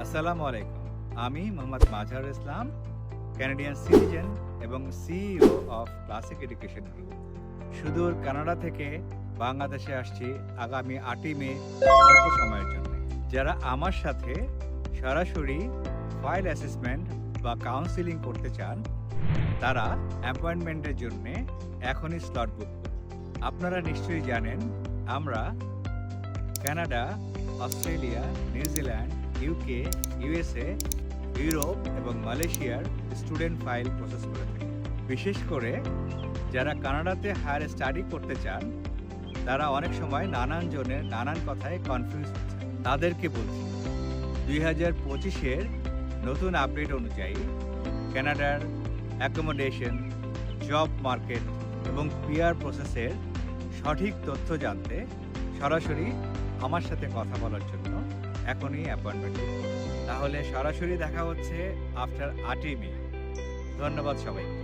আসসালামু আলাইকুম। আমি মোহাম্মদ মাজহারুল ইসলাম, কানাডিয়ান সিটিজেন এবং CEO of classic education group. সুদূর কানাডা থেকে বাংলাদেশে আসছি আগামী 8ই মে অল্প সময়ের জন্য। যারা আমার সাথে সরাসরি ফাইল অ্যাসেসমেন্ট বা কাউন্সিলিং করতে চান, তারা অ্যাপয়েন্টমেন্টের জন্য এখনই স্লট বুক করুন। আপনারা নিশ্চয়ই জানেন, আমরা Canada, Australia, New Zealand, UK, USA, Europe এবং মালয়েশিয়ার স্টুডেন্ট ফাইল প্রসেস করে থাকি। বিশেষ করে যারা কানাডাতে হায়ার স্টাডি করতে চান, তারা অনেক সময় নানান জনের নানান কথায় কনফিউজ হচ্ছে। তাদেরকে বলছি, 2025-এর নতুন আপডেট অনুযায়ী কানাডার অ্যাকোমোডেশন, জব মার্কেট এবং পিআর প্রসেসের সঠিক তথ্য জানতে সরাসরি আমার সাথে কথা বলার জন্য এখনই অ্যাপয়েন্টমেন্ট বুক করুন। তাহলে সরাসরি দেখা হচ্ছে আফটার 8ই মে। ধন্যবাদ সবাইকে।